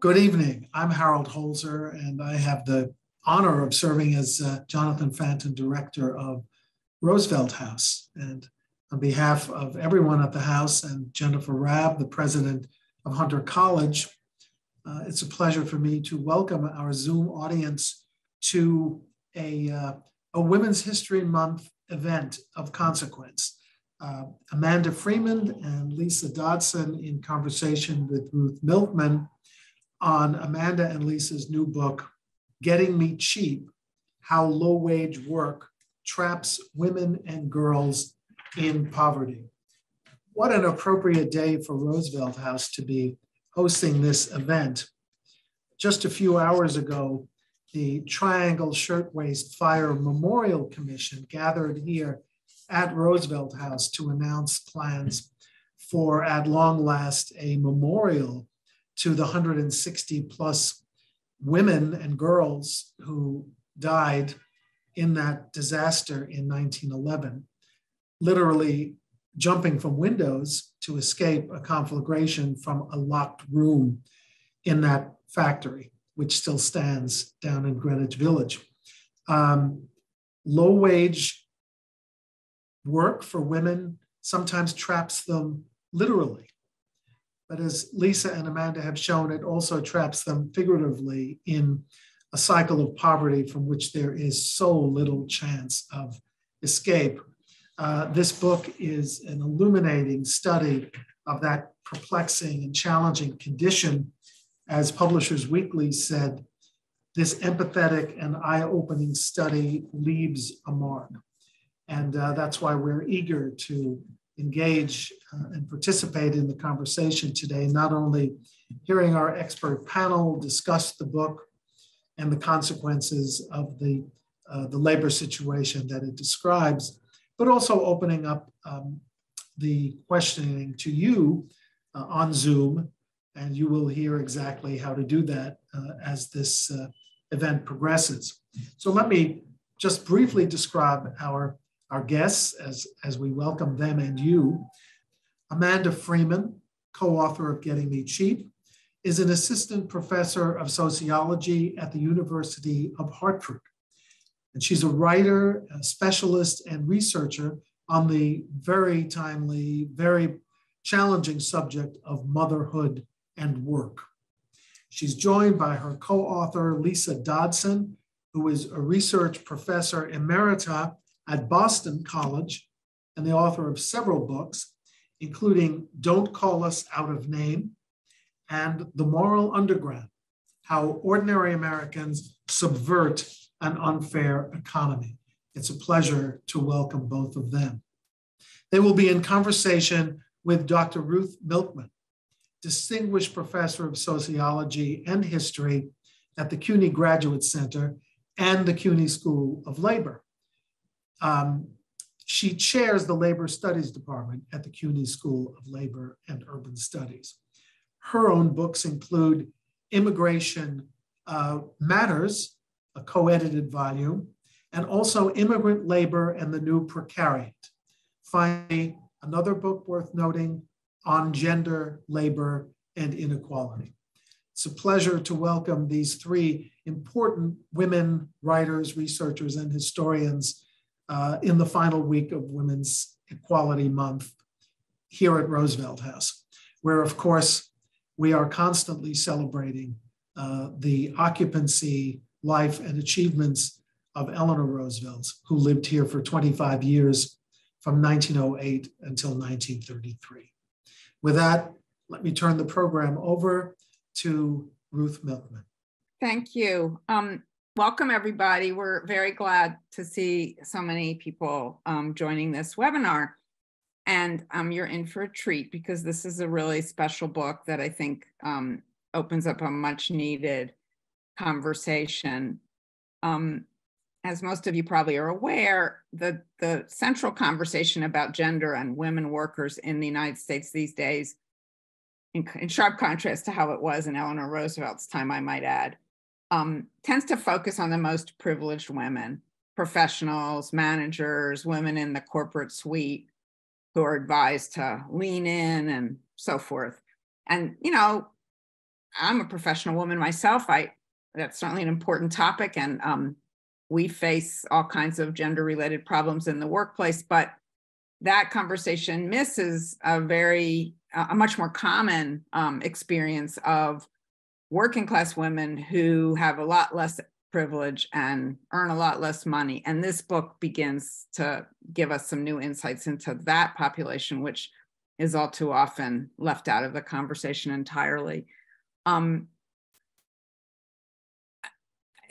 Good evening. I'm Harold Holzer, and I have the honor of serving as Jonathan Fanton, director of Roosevelt House. And on behalf of everyone at the House and Jennifer Rabb, the president of Hunter College, it's a pleasure for me to welcome our Zoom audience to a Women's History Month event of consequence. Amanda Freeman and Lisa Dodson in conversation with Ruth Milkman on Amanda and Lisa's new book, Getting Me Cheap, How Low-Wage Work Traps Women and Girls in Poverty. What an appropriate day for Roosevelt House to be hosting this event. Just a few hours ago, the Triangle Shirtwaist Fire Memorial Commission gathered here at Roosevelt House to announce plans for, at long last, a memorial to the 160 plus women and girls who died in that disaster in 1911, literally jumping from windows to escape a conflagration from a locked room in that factory, which still stands down in Greenwich Village. Low wage work for women sometimes traps them literally. But as Lisa and Amanda have shown, it also traps them figuratively in a cycle of poverty from which there is so little chance of escape. This book is an illuminating study of that perplexing and challenging condition. As Publishers Weekly said, this empathetic and eye-opening study leaves a mark. And that's why we're eager to engage and participate in the conversation today, not only hearing our expert panel discuss the book and the consequences of the labor situation that it describes, but also opening up the questioning to you on Zoom, and you will hear exactly how to do that as this event progresses. So let me just briefly describe our guests as we welcome them and you. Amanda Freeman, co-author of Getting Me Cheap, is an assistant professor of sociology at the University of Hartford. And she's a writer, a specialist, and researcher on the very timely, very challenging subject of motherhood and work. She's joined by her co-author, Lisa Dodson, who is a research professor emerita at Boston College and the author of several books, including Don't Call Us Out of Name and The Moral Underground, How Ordinary Americans Subvert an Unfair Economy. It's a pleasure to welcome both of them. They will be in conversation with Dr. Ruth Milkman, distinguished professor of sociology and history at the CUNY Graduate Center and the CUNY School of Labor. She chairs the Labor Studies Department at the CUNY School of Labor and Urban Studies. Her own books include Immigration Matters, a co-edited volume, and also Immigrant Labor and the New Precariat. Finally, another book worth noting, On Gender, Labor, and Inequality. It's a pleasure to welcome these three important women writers, researchers, and historians in the final week of Women's Equality Month here at Roosevelt House, where, of course, we are constantly celebrating the occupancy, life, and achievements of Eleanor Roosevelt, who lived here for 25 years from 1908 until 1933. With that, let me turn the program over to Ruth Milkman. Thank you. Welcome, everybody. We're very glad to see so many people joining this webinar. And you're in for a treat because this is a really special book that I think opens up a much needed conversation. As most of you probably are aware, the central conversation about gender and women workers in the United States these days, in sharp contrast to how it was in Eleanor Roosevelt's time, I might add, tends to focus on the most privileged women, professionals, managers, women in the corporate suite who are advised to lean in and so forth. And, you know, I'm a professional woman myself. That's certainly an important topic, and we face all kinds of gender-related problems in the workplace, but that conversation misses a much more common experience of working class women who have a lot less privilege and earn a lot less money. And this book begins to give us some new insights into that population, which is all too often left out of the conversation entirely.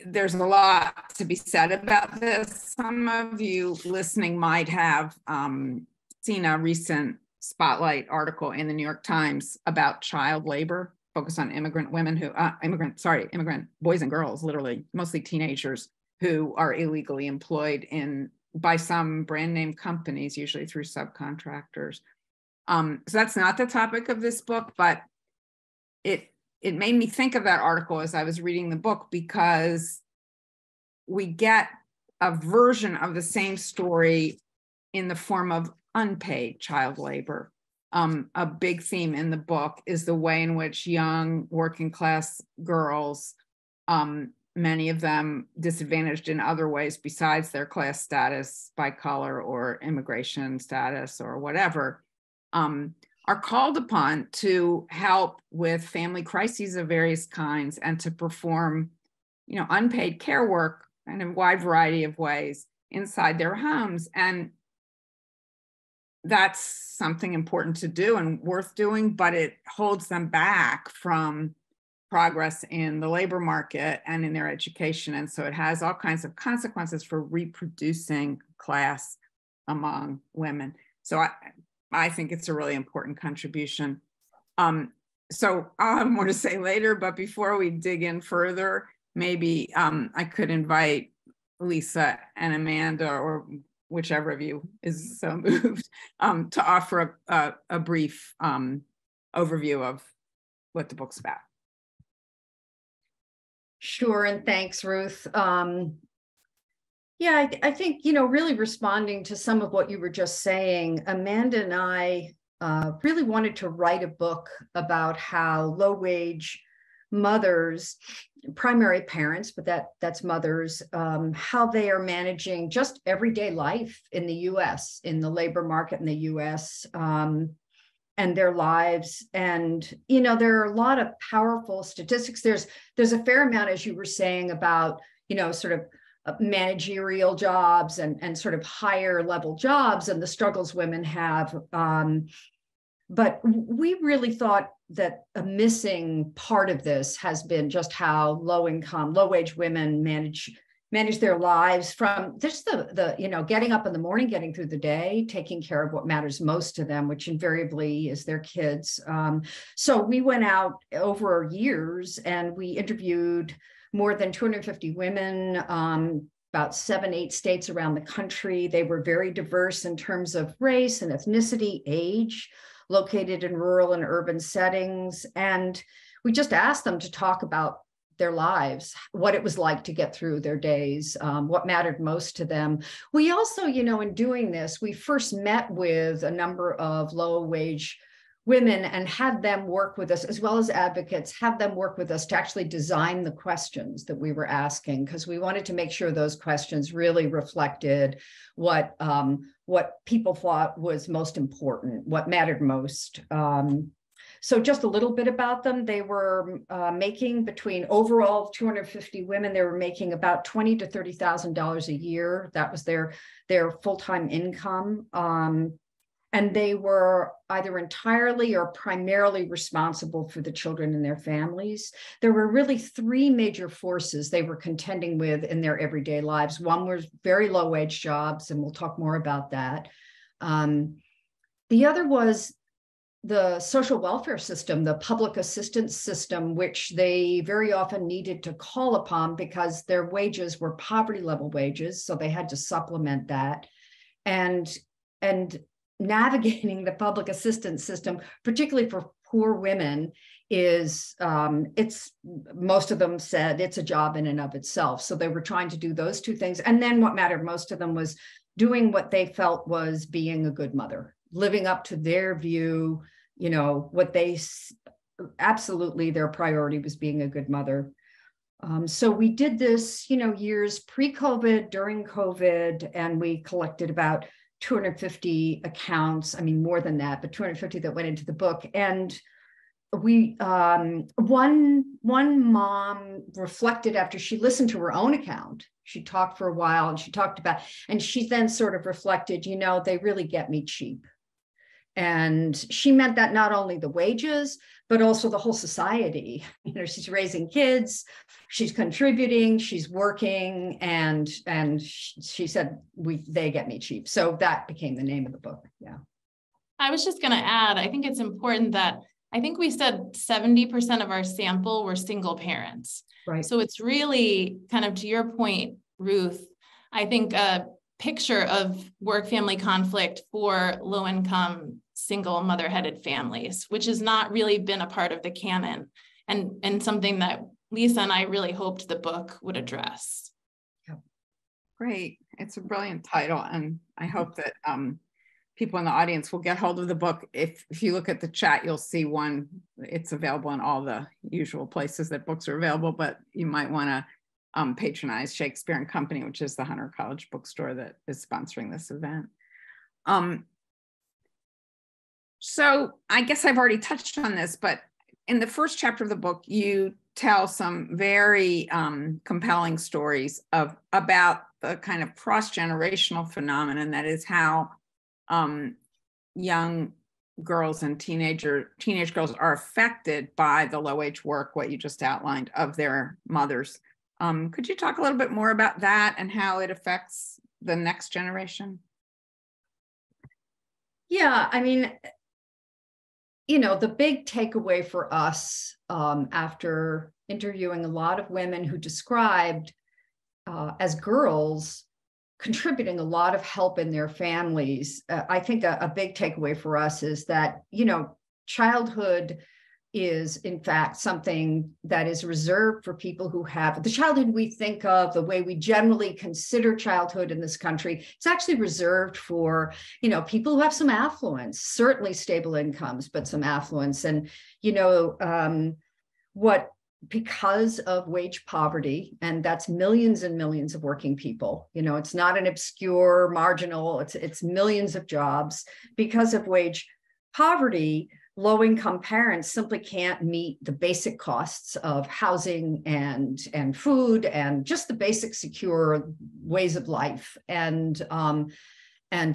There's a lot to be said about this. Some of you listening might have seen a recent Spotlight article in the New York Times about child labor, focused on immigrant women immigrant boys and girls, literally, mostly teenagers, who are illegally employed by some brand name companies, usually through subcontractors. So that's not the topic of this book, but it made me think of that article as I was reading the book, because we get a version of the same story in the form of unpaid child labor. A big theme in the book is the way in which young working class girls, many of them disadvantaged in other ways besides their class status by color or immigration status or whatever, are called upon to help with family crises of various kinds and to perform, unpaid care work in a wide variety of ways inside their homes. And that's something important to do and worth doing, but it holds them back from progress in the labor market and in their education. And so it has all kinds of consequences for reproducing class among women. So I think it's a really important contribution. So I'll have more to say later, but before we dig in further, maybe I could invite Lisa and Amanda, or whichever of you is so moved, to offer a brief overview of what the book's about. Sure, and thanks, Ruth. Yeah, I think, really responding to some of what you were just saying, Amanda and I really wanted to write a book about how low-wage mothers, primary parents, but that's mothers, how they are managing just everyday life in the US, in the labor market in the US, and their lives. And, there are a lot of powerful statistics. There's a fair amount, as you were saying, about, sort of managerial jobs and sort of higher level jobs and the struggles women have. But we really thought that a missing part of this has been just how low-wage women manage their lives, from just the getting up in the morning, getting through the day, taking care of what matters most to them, which invariably is their kids. So we went out over years and we interviewed more than 250 women, about 7-8 states around the country. They were very diverse in terms of race and ethnicity, age, located in rural and urban settings. And we just asked them to talk about their lives, what it was like to get through their days, what mattered most to them. We also, in doing this, we first met with a number of low-wage women and had them work with us, as well as advocates, have them work with us to actually design the questions that we were asking, because we wanted to make sure those questions really reflected what people thought was most important, what mattered most. So just a little bit about them. They were making, between overall 250 women, they were making about $20,000 to $30,000 a year. That was their full-time income. And they were either entirely or primarily responsible for the children and their families. There were really three major forces they were contending with in their everyday lives. One was very low-wage jobs, and we'll talk more about that. The other was the social welfare system, the public assistance system, which they very often needed to call upon because their wages were poverty level wages. So they had to supplement that. And navigating the public assistance system, particularly for poor women, is most of them said it's a job in and of itself. So they were trying to do those two things. And then what mattered most to them was doing what they felt was being a good mother, living up to their view, what they absolutely their priority was being a good mother. So we did this, years pre-COVID, during COVID, and we collected about 250 accounts. I mean, more than that, but 250 that went into the book. And we, one mom reflected after she listened to her own account. She talked for a while and she talked about, and she then sort of reflected, they really get me cheap. And she meant that not only the wages, but also the whole society. She's raising kids, she's contributing, she's working, and she said, they get me cheap. So that became the name of the book. Yeah. I was just going to add, I think it's important that I think we said 70% of our sample were single parents. Right. So it's really kind of to your point, Ruth, I think a picture of work-family conflict for low-income single mother-headed families, which has not really been a part of the canon, and something that Lisa and I really hoped the book would address. Great. It's a brilliant title. And I hope that people in the audience will get hold of the book. If you look at the chat, you'll see one. It's available in all the usual places that books are available, but you might want to patronize Shakespeare and Company, which is the Hunter College bookstore that is sponsoring this event. So I guess I've already touched on this, but in the first chapter of the book, you tell some very compelling stories about the kind of cross-generational phenomenon that is how young girls and teenage girls are affected by the low-wage work, what you just outlined, of their mothers. Could you talk a little bit more about that and how it affects the next generation? Yeah, I mean, the big takeaway for us after interviewing a lot of women who described as girls contributing a lot of help in their families, I think a big takeaway for us is that, childhood is in fact something that is reserved for people who have the childhood we think of, the way we generally consider childhood in this country. It's actually reserved for, people who have some affluence, certainly stable incomes, but some affluence. And, because of wage poverty, and that's millions and millions of working people, it's not an obscure marginal, it's millions of jobs. Because of wage poverty, low-income parents simply can't meet the basic costs of housing and food and just the basic secure ways of life. And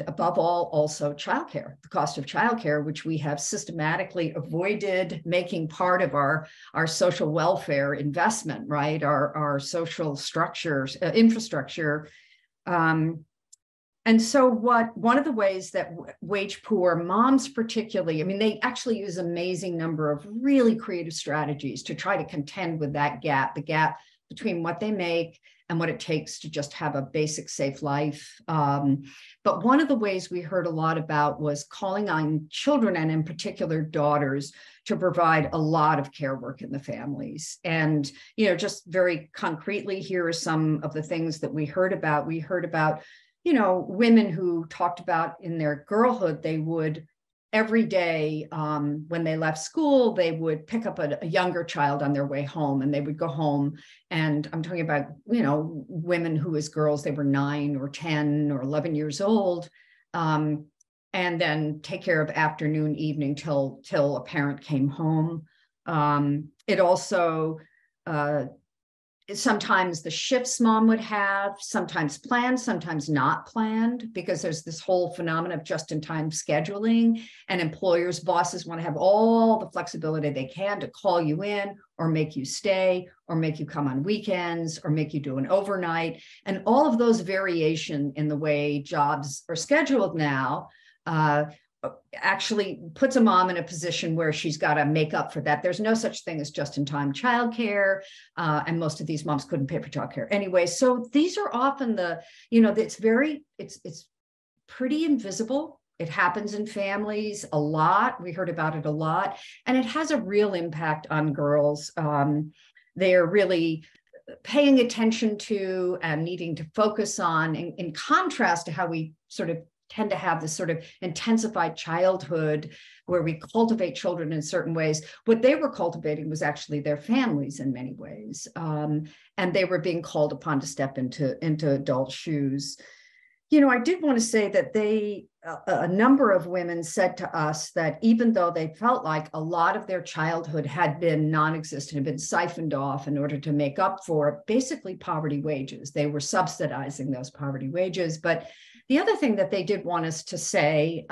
above all, also childcare, the cost of childcare, which we have systematically avoided making part of our social welfare investment, right? Our social structures, infrastructure. And so one of the ways that wage poor moms particularly, I mean, they actually use an amazing number of really creative strategies to try to contend with that gap, the gap between what they make and what it takes to just have a basic, safe life. But one of the ways we heard a lot about was calling on children, and in particular daughters, to provide a lot of care work in the families. And, just very concretely, here are some of the things that we heard about. We heard about, women who talked about in their girlhood, they would every day when they left school, they would pick up a younger child on their way home, and they would go home. And I'm talking about, women who as girls, they were 9 or 10 or 11 years old, and then take care of afternoon, evening till a parent came home. It also, sometimes the shifts mom would have, sometimes planned, sometimes not planned, because there's this whole phenomenon of just-in-time scheduling, and employers, bosses want to have all the flexibility they can to call you in or make you stay or make you come on weekends or make you do an overnight. And all of those variation in the way jobs are scheduled now actually puts a mom in a position where she's got to make up for that. There's no such thing as just-in-time childcare, and most of these moms couldn't pay for childcare anyway. So these are often it's pretty invisible. It happens in families a lot. We heard about it a lot, and it has a real impact on girls. They're really paying attention to and needing to focus on, in contrast to how we sort of tend to have this sort of intensified childhood where we cultivate children in certain ways. What they were cultivating was actually their families in many ways. And they were being called upon to step into adult shoes. You know, I did want to say that a number of women said to us that even though they felt like a lot of their childhood had been non-existent, had been siphoned off in order to make up for basically poverty wages, they were subsidizing those poverty wages. But the other thing that they did want us to say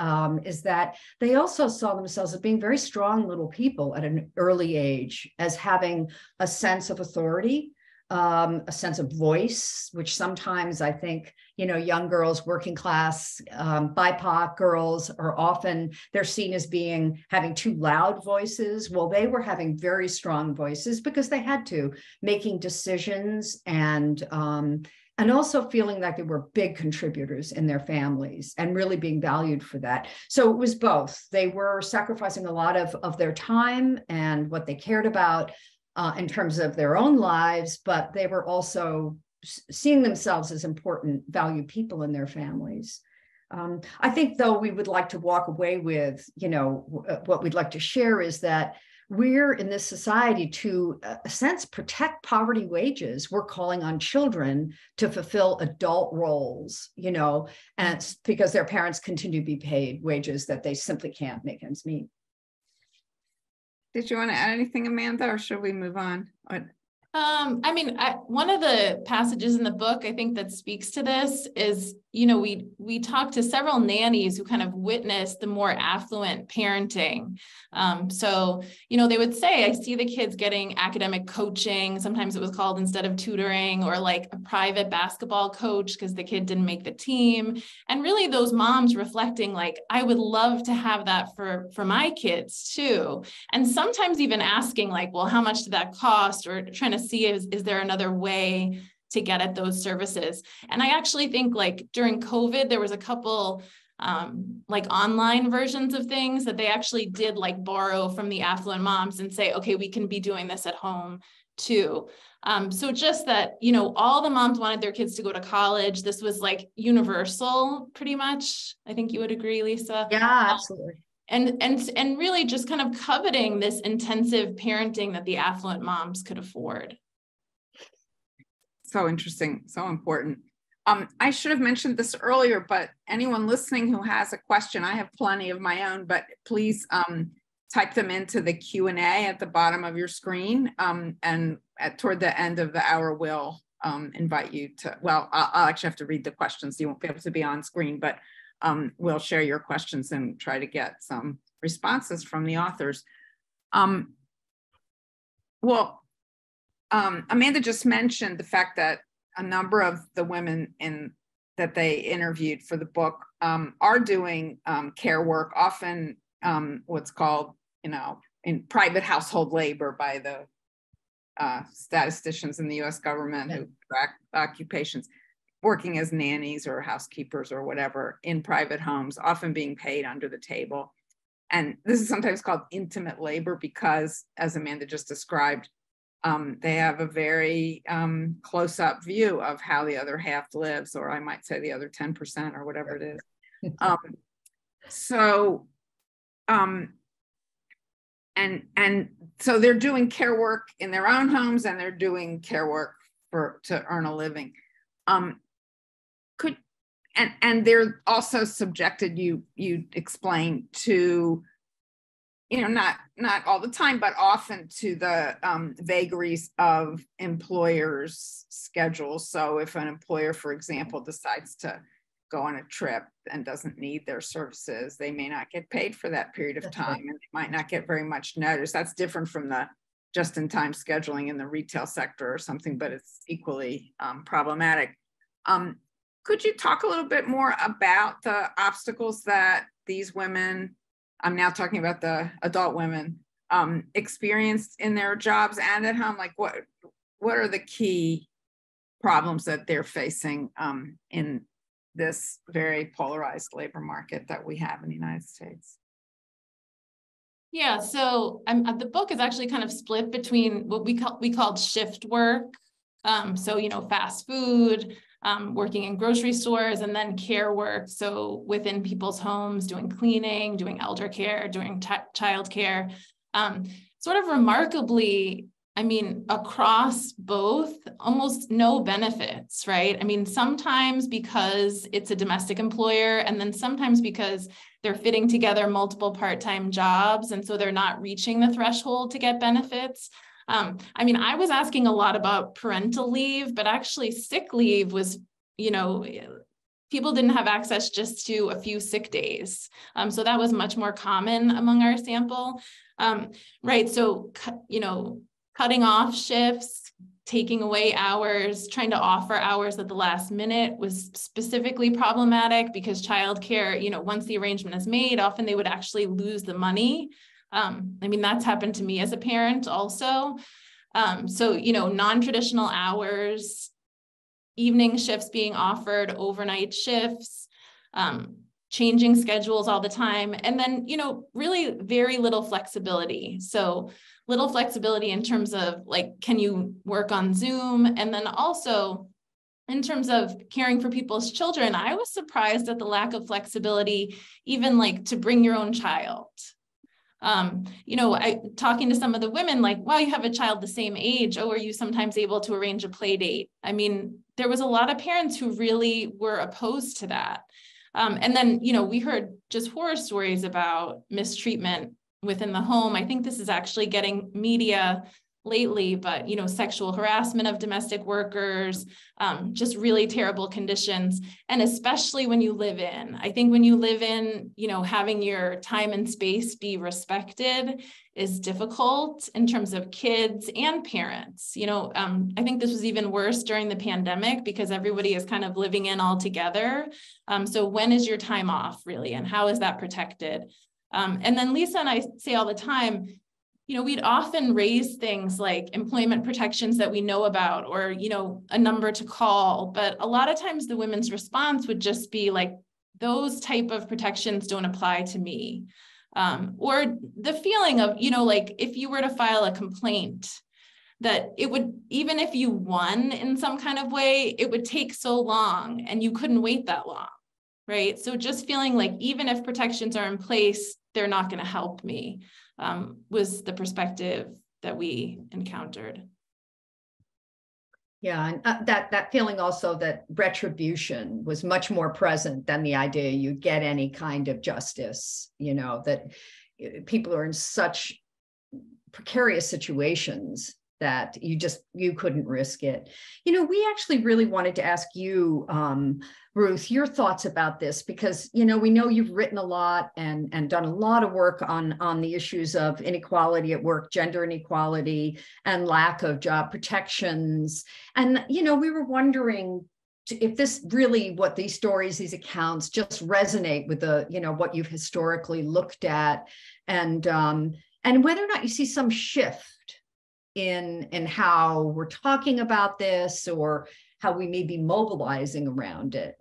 is that they also saw themselves as being very strong little people at an early age, as having a sense of authority, a sense of voice, which sometimes I think, you know, young girls, working class, BIPOC girls are often, they're seen as having too loud voices. Well, they were having very strong voices because they had to, making decisions and also feeling like they were big contributors in their families and really being valued for that. So it was both. They were sacrificing a lot of their time and what they cared about in terms of their own lives, but they were also seeing themselves as important, valued people in their families. I think, though, we would like to walk away with, you know, what we'd like to share is that we're in this society to, a sense, protect poverty wages. We're calling on children to fulfill adult roles, you know, and it's because their parents continue to be paid wages that they simply can't make ends meet. Did you want to add anything, Amanda, or should we move on? I mean, one of the passages in the book, I think, that speaks to this is, you know, we talked to several nannies who kind of witnessed the more affluent parenting. So, you know, they would say, I see the kids getting academic coaching. Sometimes it was called, instead of tutoring, or like a private basketball coach because the kid didn't make the team. And really those moms reflecting like, I would love to have that for my kids too. And sometimes even asking like, well, how much did that cost? Or trying to see, is there another way to get at those services? And I actually think like during COVID, there was a couple like online versions of things that they actually did like borrow from the affluent moms and say, okay, we can be doing this at home too. So just that, you know, all the moms wanted their kids to go to college. This was like universal pretty much. I think you would agree, Lisa. Yeah, absolutely. And really just kind of coveting this intensive parenting that the affluent moms could afford. So interesting, so important. I should have mentioned this earlier, but anyone listening who has a question, I have plenty of my own, but please type them into the Q&A at the bottom of your screen. And toward the end of the hour, we'll invite you to, well, I'll actually have to read the questions. You won't be able to be on screen, but we'll share your questions and try to get some responses from the authors. Amanda just mentioned the fact that a number of the women that they interviewed for the book are doing care work, often what's called, you know, in private household labor by the statisticians in the US government who track occupations, working as nannies or housekeepers or whatever in private homes, often being paid under the table. And this is sometimes called intimate labor because, as Amanda just described, they have a very close-up view of how the other half lives, or I might say the other 10% or whatever it is. And so they're doing care work in their own homes, and they're doing care work to earn a living. And they're also subjected, you explained, to, you know, not all the time, but often to the vagaries of employers' schedules. So if an employer, for example, decides to go on a trip and doesn't need their services, they may not get paid for that period of time, and they might not get very much notice. That's different from the just-in-time scheduling in the retail sector or something, but it's equally problematic. Could you talk a little bit more about the obstacles that these women, I'm now talking about the adult women, experienced in their jobs and at home? Like what are the key problems that they're facing in this very polarized labor market that we have in the United States? Yeah, so the book is actually kind of split between what we called shift work. So, you know, fast food, working in grocery stores, and then care work. So within people's homes, doing cleaning, doing elder care, doing child care, sort of remarkably, I mean, across both, almost no benefits, right? I mean, sometimes because it's a domestic employer, and then sometimes because they're fitting together multiple part-time jobs, and so they're not reaching the threshold to get benefits. I mean, I was asking a lot about parental leave, but actually sick leave was, you know, people didn't have access just to a few sick days. So that was much more common among our sample, right? So, you know, cutting off shifts, taking away hours, trying to offer hours at the last minute was specifically problematic because childcare, you know, once the arrangement is made, often they would actually lose the money. I mean, that's happened to me as a parent also. So, you know, non-traditional hours, evening shifts being offered, overnight shifts, changing schedules all the time. And then, you know, really very little flexibility. So little flexibility in terms of like, can you work on Zoom? And then also in terms of caring for people's children, I was surprised at the lack of flexibility, even like to bring your own child. You know, talking to some of the women, like, wow, you have a child the same age. Oh, are you sometimes able to arrange a play date? I mean, there was a lot of parents who really were opposed to that. And then, you know, we heard just horror stories about mistreatment within the home. I think this is actually getting media lately, but, you know, sexual harassment of domestic workers, just really terrible conditions. And especially when you live in, I think when you live in, you know, having your time and space be respected is difficult in terms of kids and parents. You know, I think this was even worse during the pandemic because everybody is kind of living in all together. So when is your time off really? And how is that protected? And then Lisa and I say all the time, you know, we'd often raise things like employment protections that we know about, or, you know, a number to call. But a lot of times the women's response would just be like, those type of protections don't apply to me. Or the feeling of, you know, like if you were to file a complaint, that it would, even if you won in some kind of way, it would take so long and you couldn't wait that long, right? So just feeling like even if protections are in place, they're not going to help me. Was the perspective that we encountered. Yeah, and that feeling also that retribution was much more present than the idea you get any kind of justice, you know, that people are in such precarious situations that you couldn't risk it. You know, we actually really wanted to ask you, Ruth, your thoughts about this, because, you know, we know you've written a lot and done a lot of work on the issues of inequality at work, gender inequality, and lack of job protections. And, you know, we were wondering if this really, what these stories, these accounts just resonate with the, you know, what you've historically looked at, and whether or not you see some shift in how we're talking about this or how we may be mobilizing around it.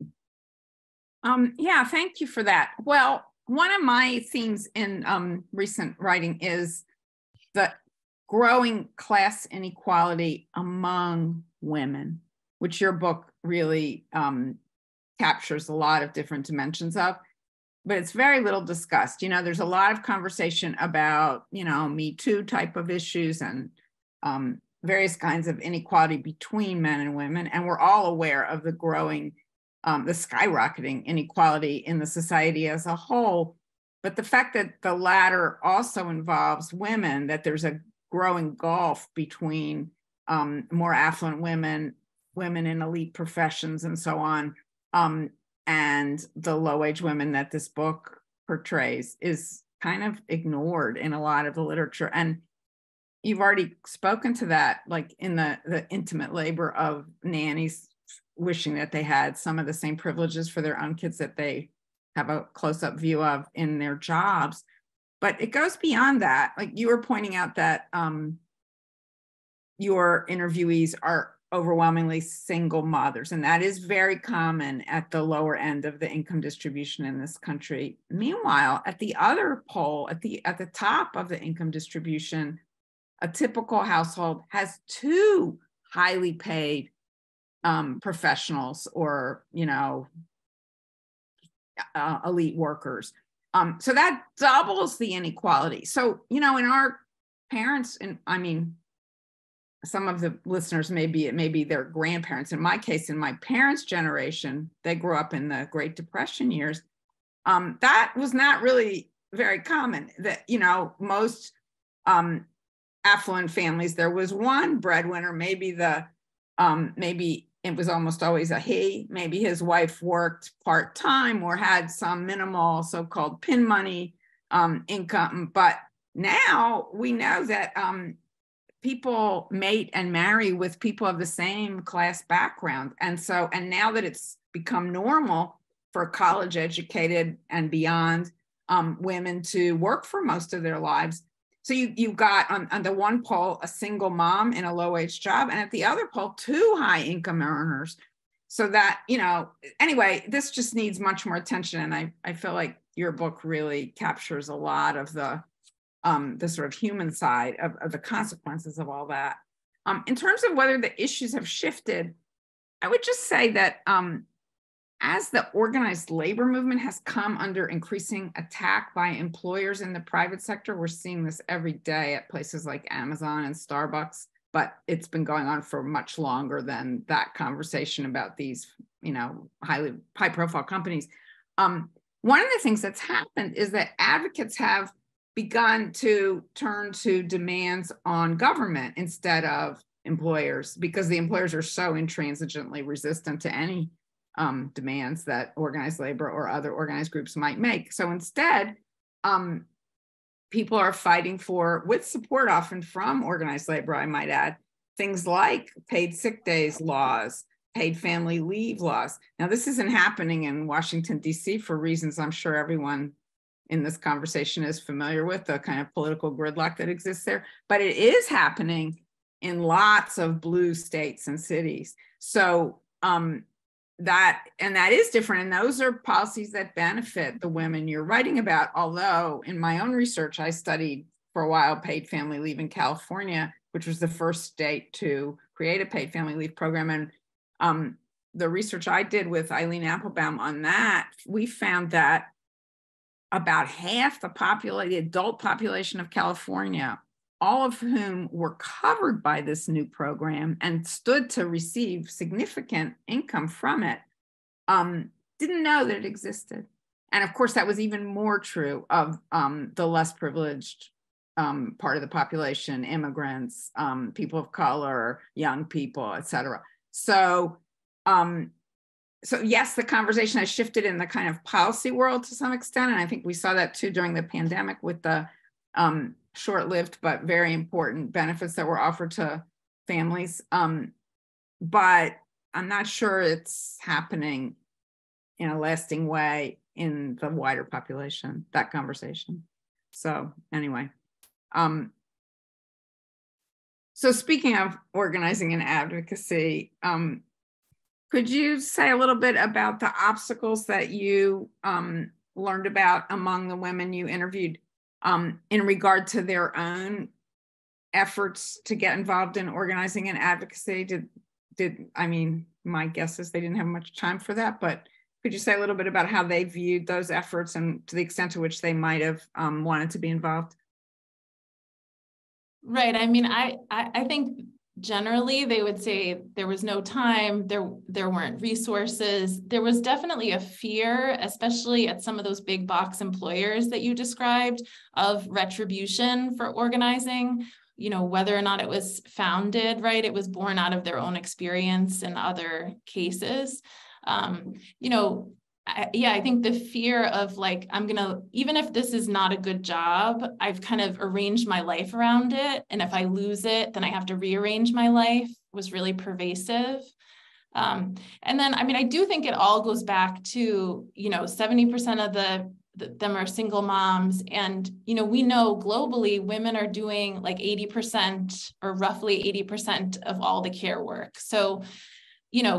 Yeah, thank you for that. Well, one of my themes in recent writing is the growing class inequality among women, which your book really captures a lot of different dimensions of, but it's very little discussed. You know, there's a lot of conversation about, you know, Me Too type of issues and various kinds of inequality between men and women. And we're all aware of the growing, the skyrocketing inequality in the society as a whole. But the fact that the latter also involves women, that there's a growing gulf between more affluent women, women in elite professions and so on, and the low-wage women that this book portrays is kind of ignored in a lot of the literature. And you've already spoken to that, like in the intimate labor of nannies wishing that they had some of the same privileges for their own kids that they have a close-up view of in their jobs. But it goes beyond that. Like you were pointing out that your interviewees are overwhelmingly single mothers, and that is very common at the lower end of the income distribution in this country. Meanwhile, at the other pole, at the top of the income distribution, a typical household has two highly paid professionals or, elite workers. So that doubles the inequality. So, in our parents, and I mean, some of the listeners may be their grandparents. In my case, in my parents' generation, they grew up in the Great Depression years. That was not really very common. That, most affluent families, there was one breadwinner, maybe it was almost always a he. Maybe his wife worked part-time or had some minimal so-called pin money income. But now we know that people mate and marry with people of the same class background. And now that it's become normal for college educated and beyond women to work for most of their lives. So you've got on the one pole, a single mom in a low wage job, and at the other pole, 2 high income earners. So that, anyway, this just needs much more attention. And I feel like your book really captures a lot of the sort of human side of the consequences of all that. In terms of whether the issues have shifted, I would just say that as the organized labor movement has come under increasing attack by employers in the private sector, we're seeing this every day at places like Amazon and Starbucks, but it's been going on for much longer than that conversation about these, high profile companies. One of the things that's happened is that advocates have begun to turn to demands on government instead of employers, because the employers are so intransigently resistant to any demands that organized labor or other organized groups might make. So instead, people are fighting for, with support often from organized labor, I might add, things like paid sick days laws, paid family leave laws. Now, this isn't happening in Washington, D.C. for reasons I'm sure everyone in this conversation is familiar with, the kind of political gridlock that exists there, but it is happening in lots of blue states and cities. So that is different. And those are policies that benefit the women you're writing about. Although in my own research, I studied for a while paid family leave in California, which was the first state to create a paid family leave program. And the research I did with Eileen Applebaum on that, we found that about half the adult population of California, all of whom were covered by this new program and stood to receive significant income from it, didn't know that it existed. And of course, that was even more true of the less privileged part of the population, immigrants, people of color, young people, et cetera. So yes, the conversation has shifted in the kind of policy world to some extent. And I think we saw that too during the pandemic with the short-lived but very important benefits that were offered to families. But I'm not sure it's happening in a lasting way in the wider population, that conversation. So anyway, so speaking of organizing and advocacy, could you say a little bit about the obstacles that you learned about among the women you interviewed in regard to their own efforts to get involved in organizing and advocacy? I mean, my guess is they didn't have much time for that, but could you say a little bit about how they viewed those efforts and to the extent to which they might have wanted to be involved? Right. I mean, I think generally they would say there was no time, there weren't resources. There was definitely a fear, especially at some of those big box employers that you described, of retribution for organizing, whether or not it was founded, right? It was born out of their own experience in other cases. I think the fear of even if this is not a good job, I've kind of arranged my life around it. And if I lose it, then I have to rearrange my life, was really pervasive. And then, I do think it all goes back to, 70% of them are single moms. And, we know globally women are doing like 80% or roughly 80% of all the care work. So,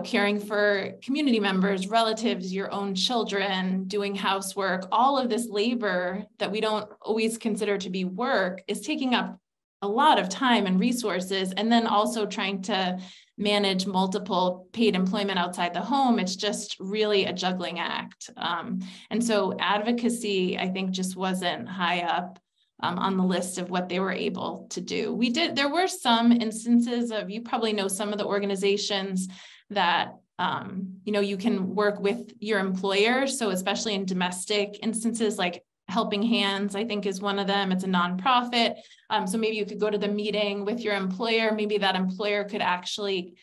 caring for community members, relatives, your own children, doing housework, all of this labor that we don't always consider to be work is taking up a lot of time and resources, and then also trying to manage multiple paid employment outside the home. It's just really a juggling act. And so advocacy, I think, just wasn't high up on the list of what they were able to do. There were some instances of, you probably know some of the organizations that, you can work with your employer. So especially in domestic instances, like Helping Hands, I think, is one of them. It's a nonprofit. So maybe you could go to the meeting with your employer. Maybe that employer could actually,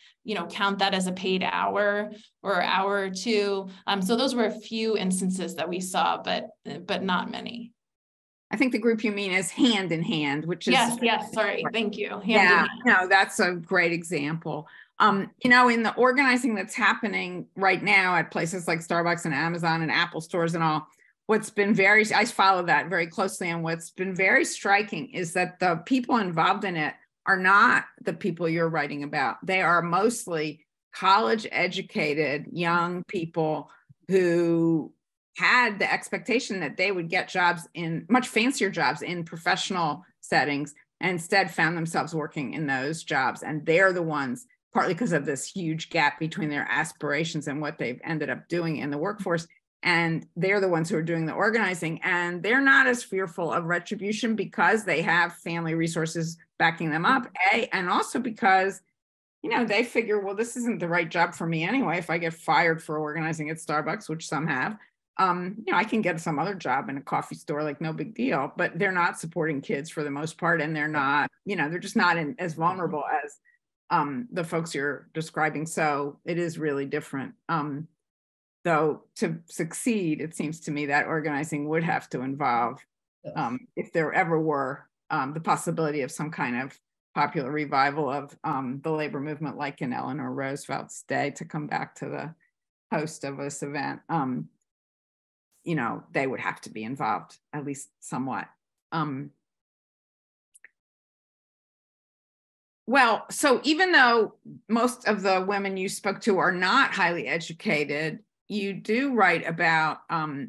count that as a paid hour or hour or two. So those were a few instances that we saw, but not many. I think the group you mean is Hand in Hand, which is yes. Sorry, thank you. No, that's a great example. In the organizing that's happening right now at places like Starbucks and Amazon and Apple stores and all, I follow that very closely, and what's been very striking is that the people involved in it are not the people you're writing about. They are mostly college educated young people who had the expectation that they would get jobs in much fancier jobs in professional settings, and instead found themselves working in those jobs. And they're the ones, partly because of this huge gap between their aspirations and what they've ended up doing in the workforce. And they're the ones who are doing the organizing, and they're not as fearful of retribution because they have family resources backing them up, and also because, they figure, well, this isn't the right job for me anyway. If I get fired for organizing at Starbucks, which some have, I can get some other job in a coffee store, like no big deal. But they're not supporting kids for the most part, and they're not, they're just not as vulnerable as the folks you're describing. So it is really different. Though to succeed, it seems to me that organizing would have to involve, if there ever were the possibility of some kind of popular revival of the labor movement, like in Eleanor Roosevelt's day, to come back to the host of this event, they would have to be involved, at least somewhat. Well, so even though most of the women you spoke to are not highly educated, you do write about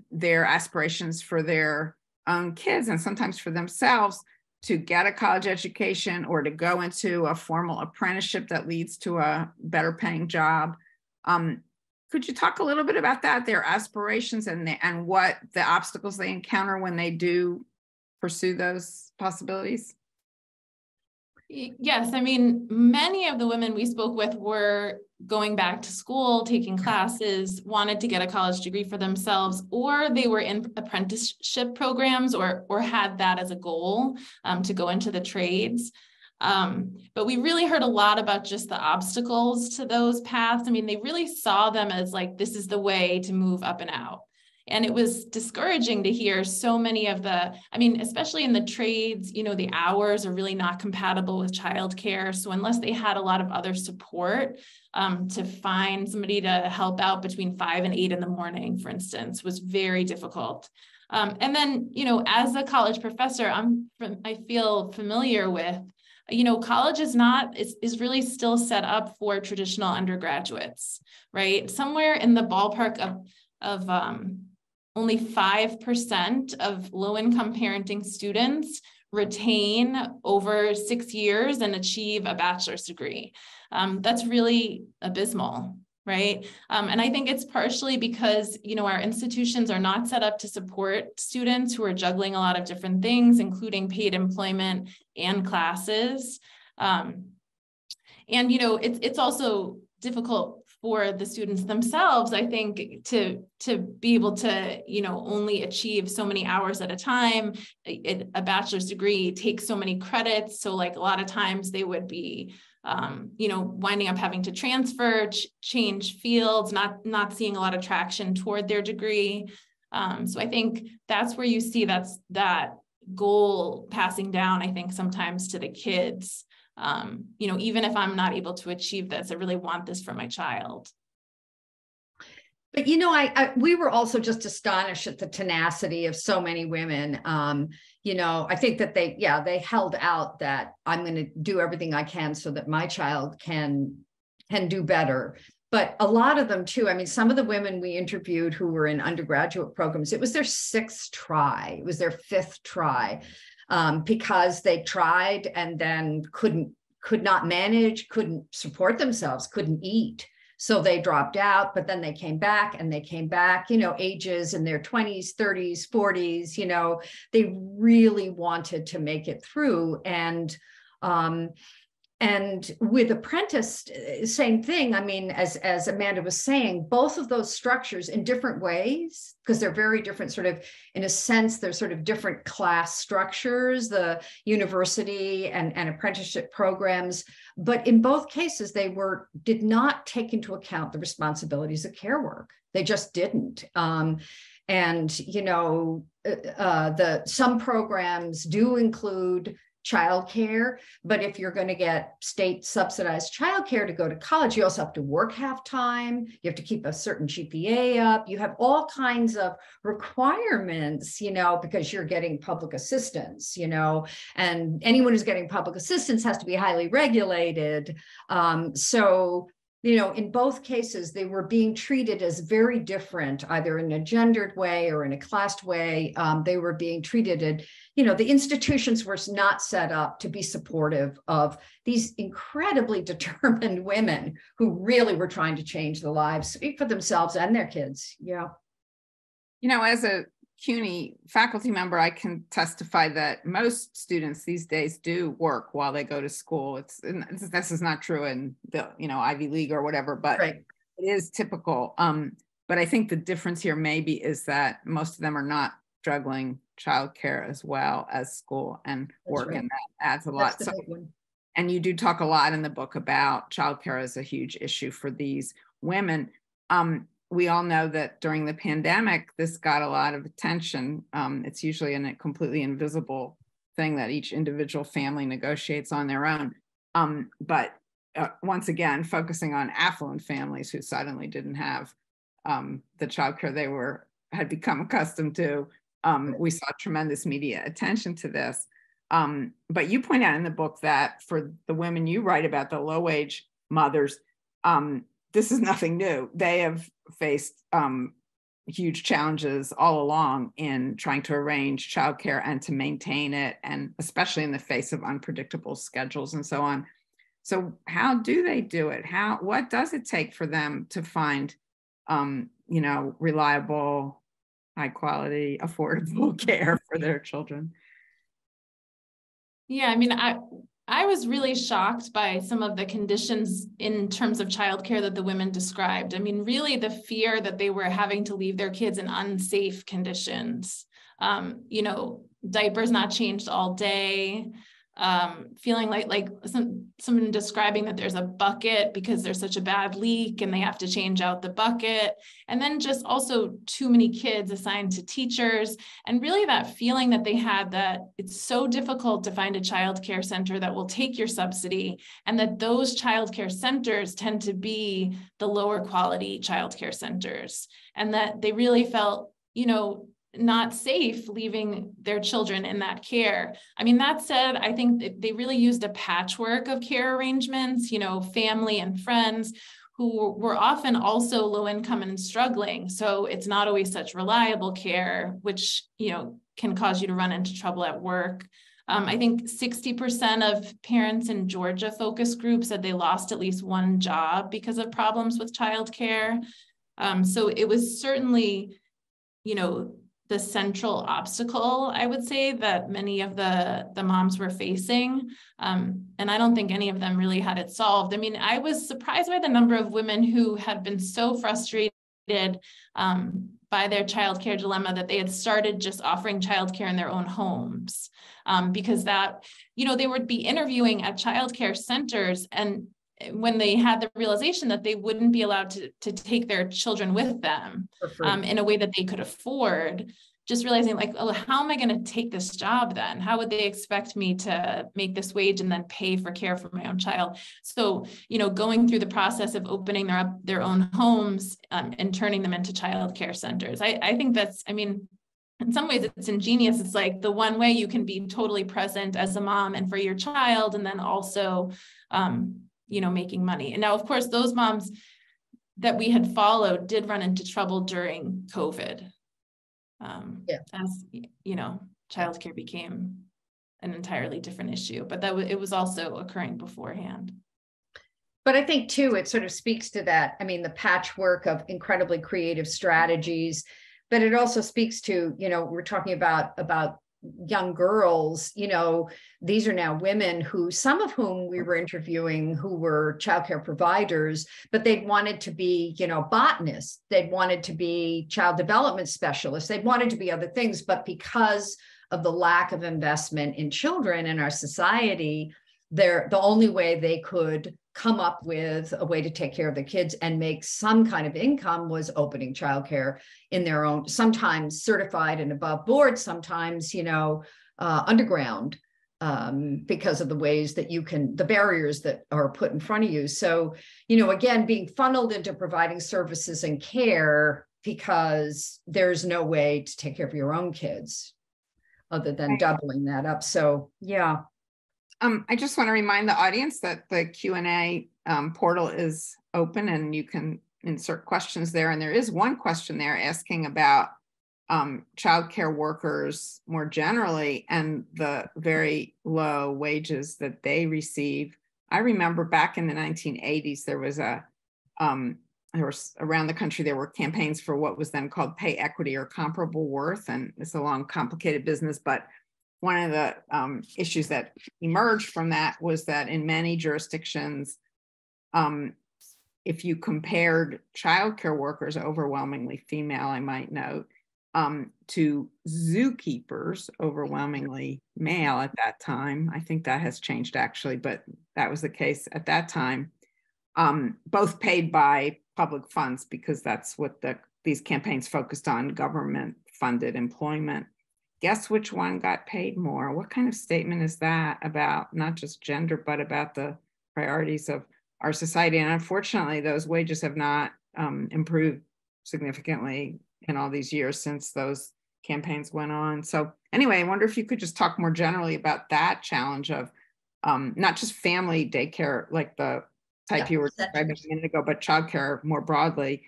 their aspirations for their own kids, and sometimes for themselves, to get a college education or to go into a formal apprenticeship that leads to a better paying job. Could you talk a little bit about that, their aspirations and what the obstacles they encounter when they do pursue those possibilities? Yes, I mean, many of the women we spoke with were going back to school, taking classes, wanted to get a college degree for themselves, or they were in apprenticeship programs or had that as a goal to go into the trades. But we really heard a lot about just the obstacles to those paths. I mean, they really saw them as like, this is the way to move up and out. And it was discouraging to hear so many of especially in the trades, the hours are really not compatible with childcare. So unless they had a lot of other support to find somebody to help out between 5 and 8 in the morning, for instance, was very difficult. And then, as a college professor, I feel familiar with, college is really still set up for traditional undergraduates, right? Somewhere in the ballpark of only 5% of low-income parenting students retain over 6 years and achieve a bachelor's degree. That's really abysmal, right? And I think it's partially because, our institutions are not set up to support students who are juggling a lot of different things, including paid employment and classes. And, it's also difficult for the students themselves, I think, to be able to, only achieve so many hours at a time. A bachelor's degree takes so many credits. So like a lot of times they would be, winding up having to transfer, change fields, not seeing a lot of traction toward their degree. So I think that's where you see that goal passing down, I think, sometimes to the kids. Even if I'm not able to achieve this, I really want this for my child. But, we were also just astonished at the tenacity of so many women. I think that they held out that I'm going to do everything I can so that my child can do better. But a lot of them too, some of the women we interviewed who were in undergraduate programs, it was their 6th try, it was their 5th try. because they tried and then could not manage, couldn't support themselves, couldn't eat. So they dropped out, but then they came back, ages in their 20s, 30s, 40s, they really wanted to make it through. And with Apprentice, same thing. I mean, as Amanda was saying, both of those structures in different ways, because they're very different, sort of, in a sense, they're sort of different class structures, the university and apprenticeship programs. But in both cases, they did not take into account the responsibilities of care work. They just didn't. Some programs do include childcare, but if you're going to get state subsidized childcare to go to college, you also have to work half time. You have to keep a certain GPA up. You have all kinds of requirements, because you're getting public assistance, and anyone who's getting public assistance has to be highly regulated. In both cases, they were being treated as very different, either in a gendered way or in a classed way. They were being treated the institutions were not set up to be supportive of these incredibly determined women who really were trying to change the lives for themselves and their kids. Yeah. As a CUNY faculty member, I can testify that most students these days do work while they go to school. This is not true in the Ivy League or whatever, but right. It is typical. But I think the difference here maybe is that most of them are not juggling childcare as well as school and work, right. And that adds a lot. And you do talk a lot in the book about childcare as a huge issue for these women. We all know that during the pandemic, this got a lot of attention. It's usually a completely invisible thing that each individual family negotiates on their own. But once again, focusing on affluent families who suddenly didn't have the childcare they had become accustomed to. We saw tremendous media attention to this. But you point out in the book that for the women you write about, the low-wage mothers, this is nothing new. They have faced huge challenges all along in trying to arrange childcare and to maintain it, and especially in the face of unpredictable schedules and so on. So how do they do it? What does it take for them to find, reliable, high quality, affordable care for their children? Yeah, I mean, I was really shocked by some of the conditions in terms of childcare that the women described. I mean, really the fear that they were having to leave their kids in unsafe conditions, diapers not changed all day, feeling like someone describing that there's a bucket because there's such a bad leak and they have to change out the bucket. And then just also too many kids assigned to teachers. And really that feeling that they had that it's so difficult to find a childcare center that will take your subsidy, and that those childcare centers tend to be the lower quality childcare centers. And that they really felt, not safe leaving their children in that care. I mean, that said, I think they really used a patchwork of care arrangements, family and friends who were often also low income and struggling. So it's not always such reliable care, which, can cause you to run into trouble at work. I think 60% of parents in Georgia focus group said they lost at least one job because of problems with childcare. So it was certainly, the central obstacle, I would say, that many of the moms were facing. And I don't think any of them really had it solved. I mean, I was surprised by the number of women who had been so frustrated by their childcare dilemma that they had started just offering childcare in their own homes, because that, they would be interviewing at childcare centers, and when they had the realization that they wouldn't be allowed to take their children with them in a way that they could afford, just realizing how am I going to take this job then? How would they expect me to make this wage and then pay for care for my own child? So, going through the process of opening their own homes and turning them into childcare centers. I think that's, in some ways it's ingenious. It's like the one way you can be totally present as a mom and for your child, and then also, making money. And now, of course, those moms that we had followed did run into trouble during COVID. As childcare became an entirely different issue, but it was also occurring beforehand. But I think too, it sort of speaks to that. I mean, the patchwork of incredibly creative strategies, but it also speaks to, we're talking about young girls, these are now women who, some of whom we were interviewing who were childcare providers, but they'd wanted to be, botanists, they'd wanted to be child development specialists, they'd wanted to be other things, but because of the lack of investment in children in our society, the only way they could come up with a way to take care of the kids and make some kind of income was opening childcare in their own, sometimes certified and above board, sometimes, underground, because of the ways that the barriers that are put in front of you. So, again, being funneled into providing services and care because there's no way to take care of your own kids other than doubling that up. So, yeah. I just want to remind the audience that the Q&A portal is open and you can insert questions there. And there is one question there asking about childcare workers more generally and the very low wages that they receive. I remember back in the 1980s, there was around the country, there were campaigns for what was then called pay equity or comparable worth. And it's a long, complicated business, but one of the issues that emerged from that was that in many jurisdictions, if you compared childcare workers, overwhelmingly female, I might note, to zookeepers, overwhelmingly male at that time, I think that has changed actually, but that was the case at that time, both paid by public funds because that's what these campaigns focused on, government-funded employment. Guess which one got paid more? What kind of statement is that about not just gender, but about the priorities of our society? And unfortunately, those wages have not improved significantly in all these years since those campaigns went on. So anyway, I wonder if you could just talk more generally about that challenge of not just family daycare, like the type you were describing a minute ago, but childcare more broadly,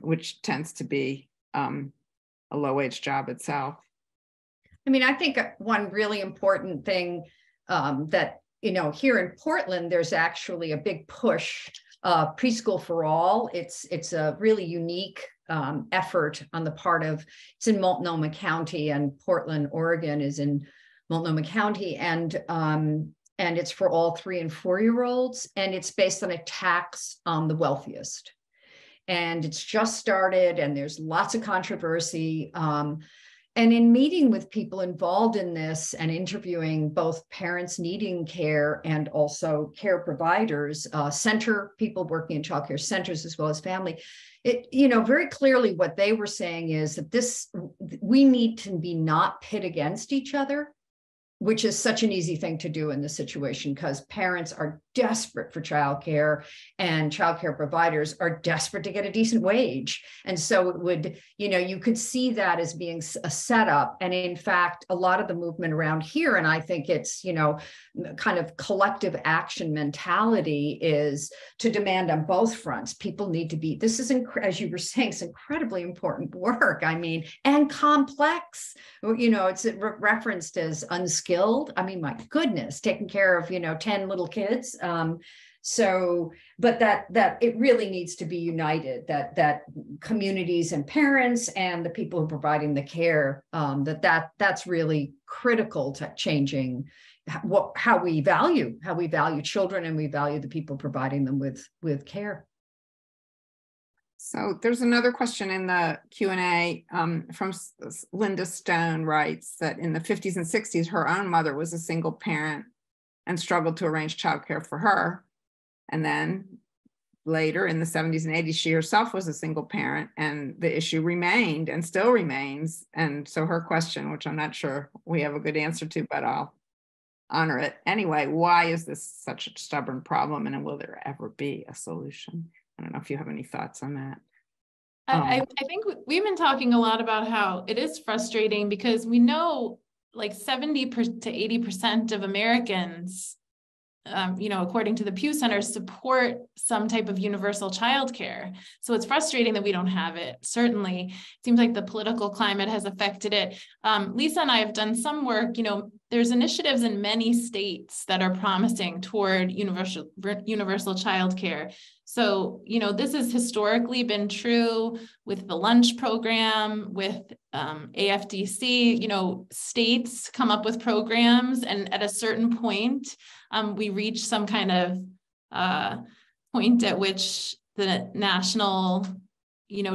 which tends to be a low-wage job itself. I mean, I think one really important thing that, here in Portland, there's actually a big push, preschool for all. It's a really unique effort on the part of, it's in Multnomah County, and Portland, Oregon is in Multnomah County. And it's for all 3 and 4-year-olds. And it's based on a tax on the wealthiest. And it's just started and there's lots of controversy. And in meeting with people involved in this and interviewing both parents needing care and also care providers, people working in childcare centers as well as family, very clearly what they were saying is that we need to be not pit against each other, which is such an easy thing to do in this situation because parents are desperate for childcare and childcare providers are desperate to get a decent wage. And so it would, you could see that as being a setup. And in fact, a lot of the movement around here, and I think it's, kind of collective action mentality is to demand on both fronts. People need to be, this is, as you were saying, it's incredibly important work. I mean, and complex, it's referenced as unskilled. I mean, my goodness, taking care of, 10 little kids. But that it really needs to be united, that communities and parents and the people who are providing the care, that's really critical to changing how we value children and we value the people providing them with care. So there's another question in the Q&A from Linda Stone writes that in the 50s and 60s, her own mother was a single parent and struggled to arrange childcare for her. And then later in the 70s and 80s, she herself was a single parent and the issue remained and still remains. And so her question, which I'm not sure we have a good answer to, but I'll honor it anyway, why is this such a stubborn problem and will there ever be a solution? I don't know if you have any thoughts on that. I think we've been talking a lot about how it is frustrating because we know like 70 to 80% of Americans according to the Pew Center, support some type of universal childcare. So it's frustrating that we don't have it. Certainly, it seems like the political climate has affected it. Lisa and I have done some work. There's initiatives in many states that are promising toward universal childcare. So, this has historically been true with the lunch program, with AFDC. States come up with programs, and at a certain point, we reach some kind of point at which the national,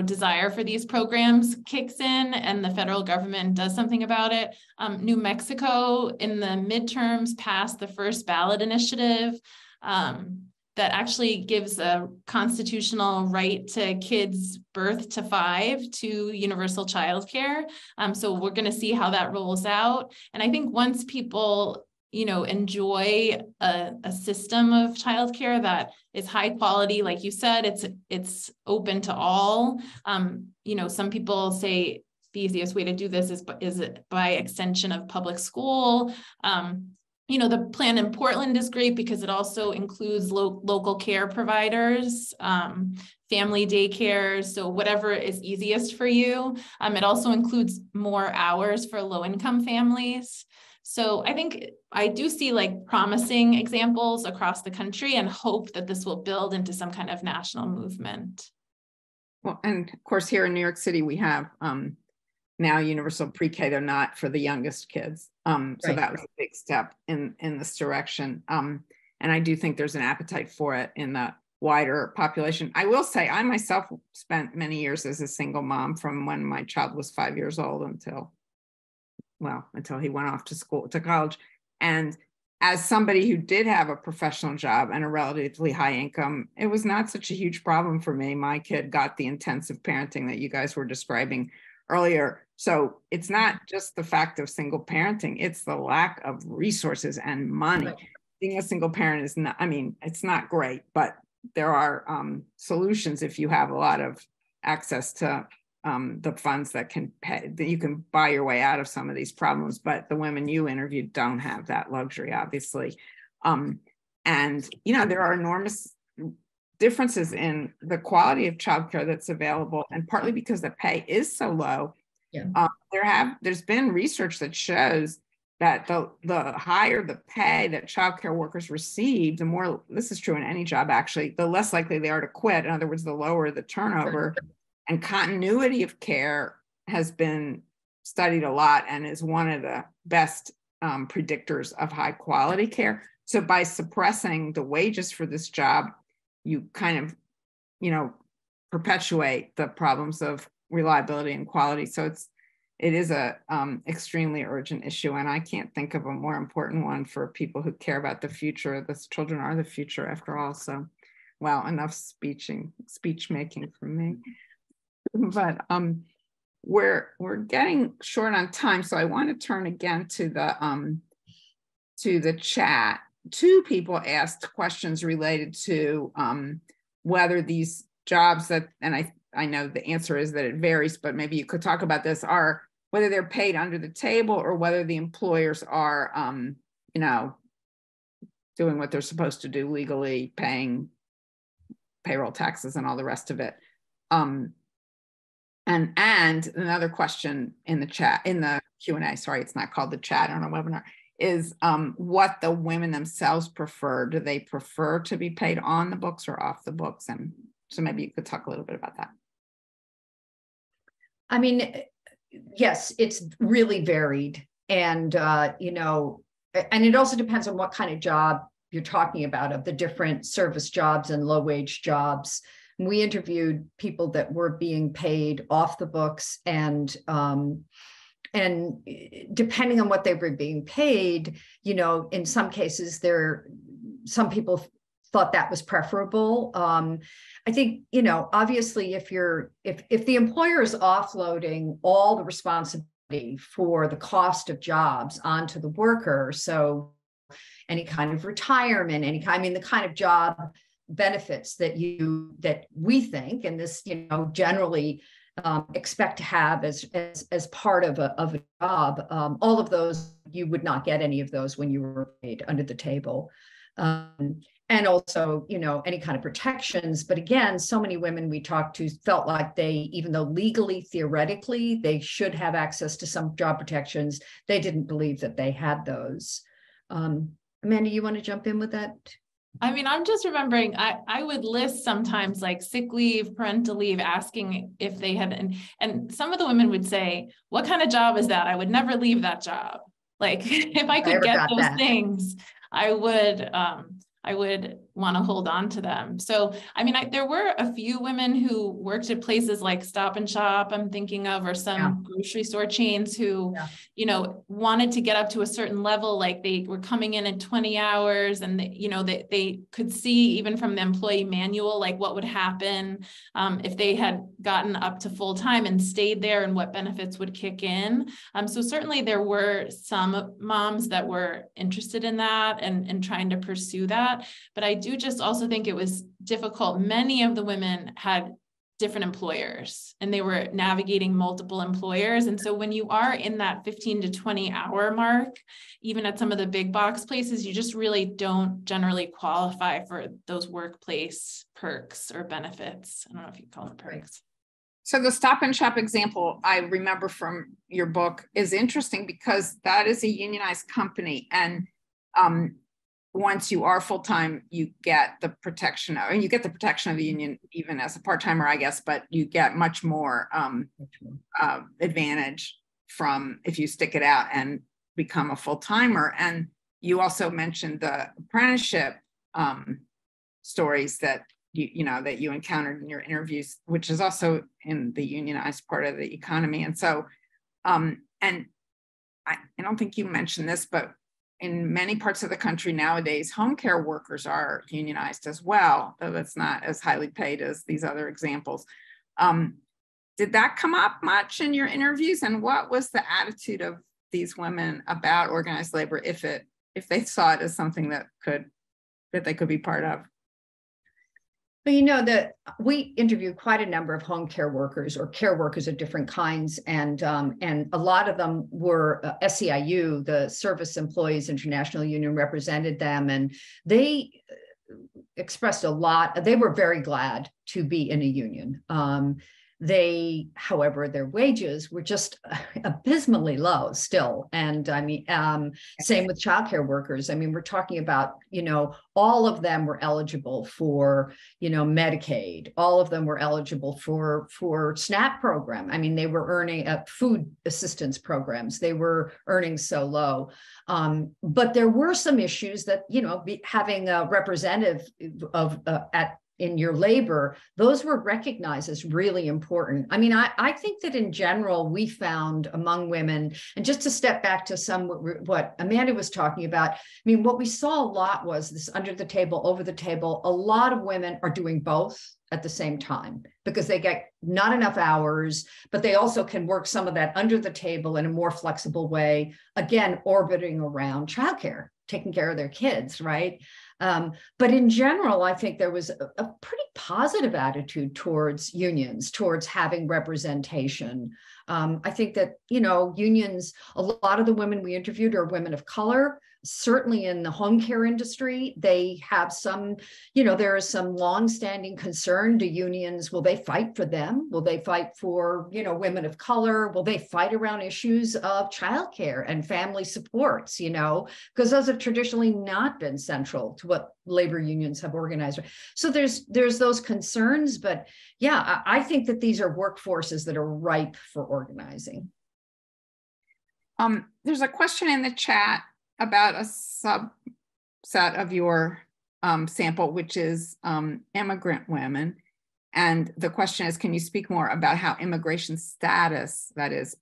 desire for these programs kicks in and the federal government does something about it. New Mexico in the midterms passed the first ballot initiative that actually gives a constitutional right to kids birth to 5 to universal childcare. So we're going to see how that rolls out. And I think once people enjoy a system of childcare that is high quality, like you said, it's open to all. Some people say the easiest way to do this is by extension of public school. The plan in Portland is great because it also includes local care providers, family daycare, so whatever is easiest for you. It also includes more hours for low-income families. So I think I do see promising examples across the country and hope that this will build into some kind of national movement. Well, and of course, here in New York City, we have now universal pre-K. They're not for the youngest kids. So that was a big step in this direction. And I do think there's an appetite for it in the wider population. I will say I myself spent many years as a single mom from when my child was 5 years old until he went off to college. And as somebody who did have a professional job and a relatively high income, it was not such a huge problem for me. My kid got the intensive parenting that you guys were describing earlier. So it's not just the fact of single parenting, it's the lack of resources and money. Right. Being a single parent is not, it's not great, but there are solutions if you have a lot of access to the funds that you can buy your way out of some of these problems. But the women you interviewed don't have that luxury, obviously. And, there are enormous differences in the quality of childcare that's available, and partly because the pay is so low. Yeah. There's been research that shows that the higher the pay that childcare workers receive, the more, this is true in any job actually, the less likely they are to quit. In other words, the lower the turnover. And continuity of care has been studied a lot and is one of the best predictors of high quality care. So by suppressing the wages for this job, you kind of, perpetuate the problems of reliability and quality. So it is a extremely urgent issue, and I can't think of a more important one for people who care about the future. The children are the future after all. So, well, enough speech making from me. But we're getting short on time, so I want to turn again to the chat. 2 people asked questions related to whether these jobs that, and I know the answer is that it varies, but maybe you could talk about this, are whether they're paid under the table or whether the employers are, doing what they're supposed to do legally, paying payroll taxes and all the rest of it. And another question in the chat, in the Q&A, sorry, it's not called the chat on a webinar, is what the women themselves prefer. Do they prefer to be paid on the books or off the books? And so maybe you could talk a little bit about that. Yes, it's really varied. And, and it also depends on what kind of job you're talking about, of the different service jobs and low wage jobs. We interviewed people that were being paid off the books, and depending on what they were being paid, in some cases some people thought that was preferable. I think, obviously if the employer is offloading all the responsibility for the cost of jobs onto the worker, so any kind of retirement, the kind of job benefits that we think, and this, generally expect to have as part of a job, all of those, you would not get any of those when you were paid under the table. And also, you know, any kind of protections. But again, so many women we talked to felt like they, even though legally, theoretically, they should have access to some job protections, they didn't believe that they had those. Amanda, you want to jump in with that? I mean, I'm just remembering, I would list sometimes like sick leave, parental leave, asking if they had, and some of the women would say, what kind of job is that? I would never leave that job. Like if I could get those things, I would want to hold on to them. So, I mean, there were a few women who worked at places like Stop and Shop, I'm thinking of, or some grocery store chains who, you know, wanted to get up to a certain level, like they were coming in at 20 hours and, you know, they could see even from the employee manual, like what would happen if they had gotten up to full time and stayed there and what benefits would kick in. So certainly there were some moms that were interested in that and trying to pursue that. But I do just also think it was difficult. Many of the women had different employers and they were navigating multiple employers. And so when you are in that 15 to 20 hour mark, even at some of the big box places, you just really don't generally qualify for those workplace perks or benefits. I don't know if you call them perks. So the Stop and Shop example I remember from your book is interesting because that is a unionized company. And once you are full-time, you get the protection of, and you get the protection of the union even as a part-timer, I guess, but you get much more advantage from if you stick it out and become a full-timer. And you also mentioned the apprenticeship stories that that you encountered in your interviews, which is also in the unionized part of the economy. And so, and I don't think you mentioned this, but in many parts of the country nowadays, home care workers are unionized as well, though that's not as highly paid as these other examples. Did that come up much in your interviews? And what was the attitude of these women about organized labor if they saw it as something that they could be part of? Well, you know that we interviewed quite a number of home care workers or care workers of different kinds, and a lot of them were SEIU, the Service Employees International Union, represented them, and they expressed a lot. They were very glad to be in a union. However, their wages were just abysmally low still. And I mean, same with childcare workers. I mean, we're talking about, all of them were eligible for, Medicaid. All of them were eligible for SNAP program. I mean, they were earning food assistance programs. They were earning so low. But there were some issues that, having a representative in your labor, those were recognized as really important. I mean, I think that in general, we found among women, and just to step back to what Amanda was talking about, I mean, what we saw a lot was this under the table, over the table. A lot of women are doing both at the same time because they get not enough hours, but they also can work some of that under the table in a more flexible way, again, orbiting around childcare, taking care of their kids, right? But in general, I think there was a pretty positive attitude towards unions, towards having representation. I think that, unions, a lot of the women we interviewed are women of color. Certainly in the home care industry, they have some, there is some longstanding concern. Do unions, will they fight for them? Will they fight for, women of color? Will they fight around issues of childcare and family supports, because those have traditionally not been central to what labor unions have organized. So there's those concerns, but yeah, I think that these are workforces that are ripe for organizing. There's a question in the chat about a subset of your sample, which is immigrant women. And the question is, can you speak more about how immigration status, that is,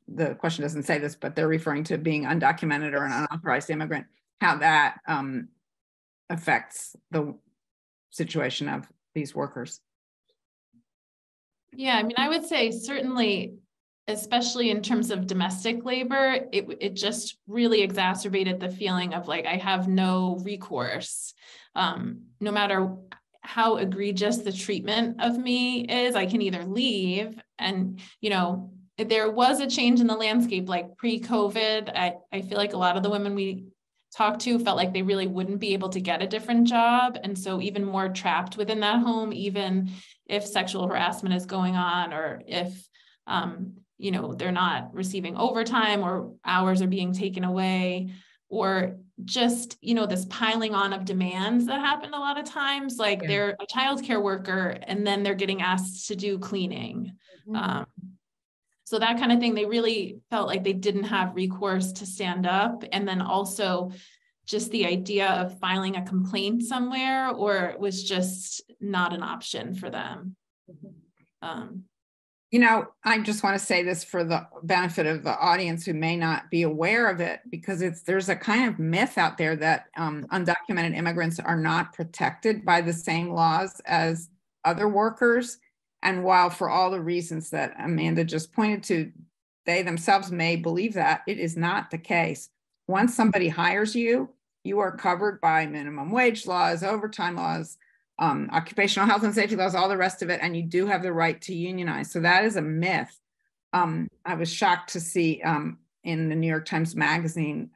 the question doesn't say this, but they're referring to being undocumented or an unauthorized immigrant, how that affects the situation of these workers? Yeah, I mean, I would say certainly, especially in terms of domestic labor, it just really exacerbated the feeling of like, I have no recourse. No matter how egregious the treatment of me is, I can either leave and, there was a change in the landscape, like pre-COVID. I feel like a lot of the women we talked to felt like they really wouldn't be able to get a different job. And so even more trapped within that home, even if sexual harassment is going on, or if, you know, they're not receiving overtime or hours are being taken away, or just, you know, this piling on of demands that happen a lot of times, like they're a childcare worker and then they're getting asked to do cleaning. So that kind of thing, they really felt like they didn't have recourse to stand up. And then also just the idea of filing a complaint somewhere, or it was just not an option for them. You know, I just want to say this for the benefit of the audience who may not be aware of it, because there's a kind of myth out there that undocumented immigrants are not protected by the same laws as other workers. And while for all the reasons that Amanda just pointed to, they themselves may believe that, it is not the case. Once somebody hires you, you are covered by minimum wage laws, overtime laws, occupational health and safety laws, all the rest of it, and you do have the right to unionize. So that is a myth. I was shocked to see in the New York Times Magazine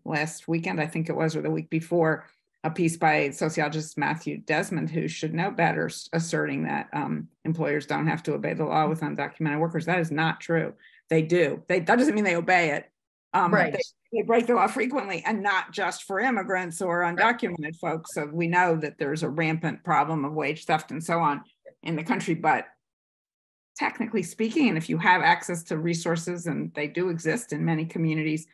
last weekend, I think it was, or the week before, a piece by sociologist Matthew Desmond, who should know better, asserting that employers don't have to obey the law with undocumented workers. That is not true. They do. That doesn't mean they obey it. Right. They break the law frequently, and not just for immigrants or undocumented folks. So we know that there's a rampant problem of wage theft and so on in the country. But technically speaking, and if you have access to resources, and they do exist in many communities,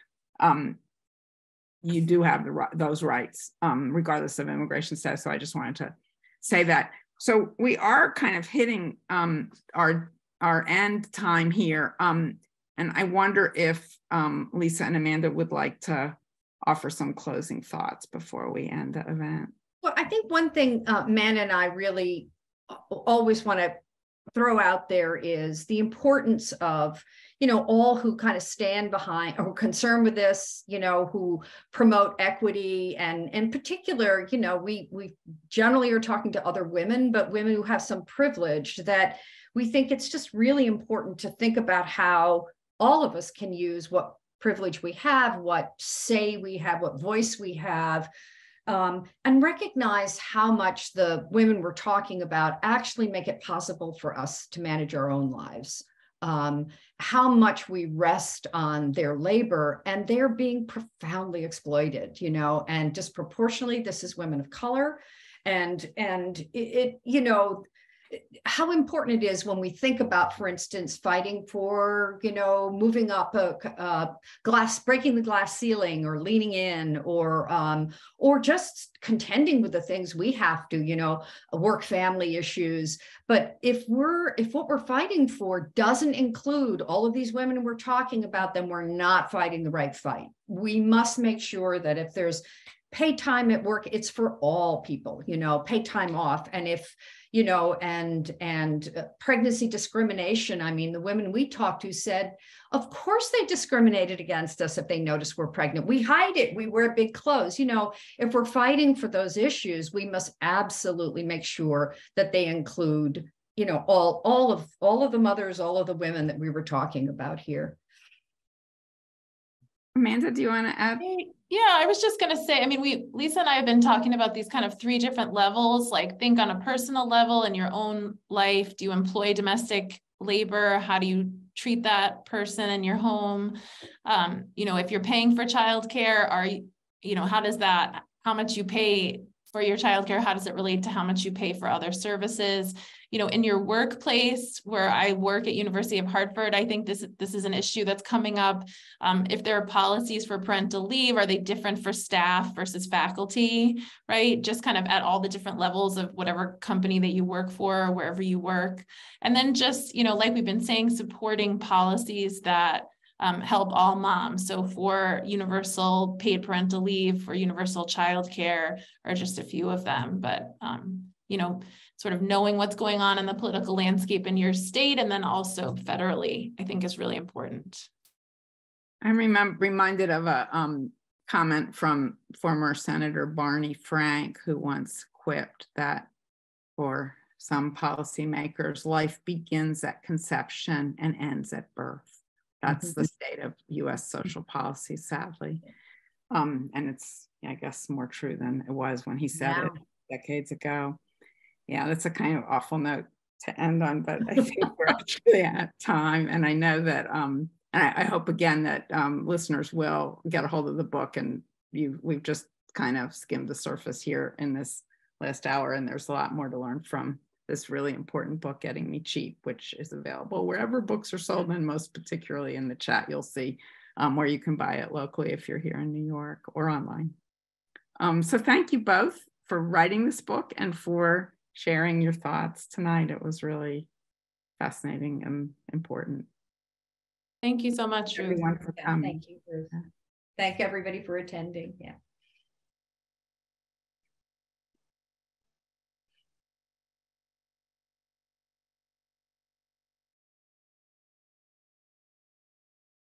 you do have those rights, regardless of immigration status. So I just wanted to say that. So we are kind of hitting our end time here. And I wonder if Lisa and Amanda would like to offer some closing thoughts before we end the event. Well, I think one thing Amanda and I really always want to throw out there is the importance of, you know, all who kind of stand behind or concerned with this, you know, who promote equity, and in particular, you know, we generally are talking to other women, but women who have some privilege, that we think it's just really important to think about how all of us can use what privilege we have, what say we have, what voice we have, and recognize how much the women we're talking about actually make it possible for us to manage our own lives. How much we rest on their labor, and they're being profoundly exploited, you know, and disproportionately, this is women of color. And it you know, how important it is when we think about, for instance, fighting for, you know, moving up a breaking the glass ceiling, or leaning in, or just contending with the things we have to, you know, work family issues. But if what we're fighting for doesn't include all of these women we're talking about, then we're not fighting the right fight. We must make sure that if there's paid time at work, it's for all people, you know, paid time off. And if, you know, and pregnancy discrimination, I mean, the women we talked to said, of course they discriminated against us if they notice we're pregnant. We hide it, we wear big clothes. You know, if we're fighting for those issues, we must absolutely make sure that they include, you know, all of the mothers, all of the women that we were talking about here. Amanda, do you want to add? Yeah, I was just going to say, I mean, Lisa and I have been talking about these kind of 3 different levels, like think on a personal level in your own life. Do you employ domestic labor? How do you treat that person in your home? You know, if you're paying for childcare, you know, how much you pay for your childcare, how does it relate to how much you pay for other services? You know, in your workplace, where I work at University of Hartford, I think this is an issue that's coming up. If there are policies for parental leave, are they different for staff versus faculty, right? Just kind of at all the different levels of whatever company that you work for, or wherever you work. And then just, you know, like we've been saying, supporting policies that help all moms. So for universal paid parental leave, for universal childcare, are just a few of them. But, you know, sort of knowing what's going on in the political landscape in your state, and then also federally, I think is really important. I'm reminded of a comment from former Senator Barney Frank, who once quipped that for some policymakers, life begins at conception and ends at birth. That's the state of US social policy, sadly. And it's I guess more true than it was when he said Yeah. it decades ago. Yeah, that's a kind of awful note to end on, but I think we're actually at time. And I know that, and I hope again that listeners will get a hold of the book. And we've just kind of skimmed the surface here in this last hour, and there's a lot more to learn from this really important book, Getting Me Cheap, which is available wherever books are sold, and most particularly in the chat, you'll see where you can buy it locally if you're here in New York or online. So thank you both for writing this book and for sharing your thoughts tonight. It was really fascinating and important. Thank you so much, Ruth. Everyone for coming. Thank you, Ruth. Thank everybody for attending. Yeah.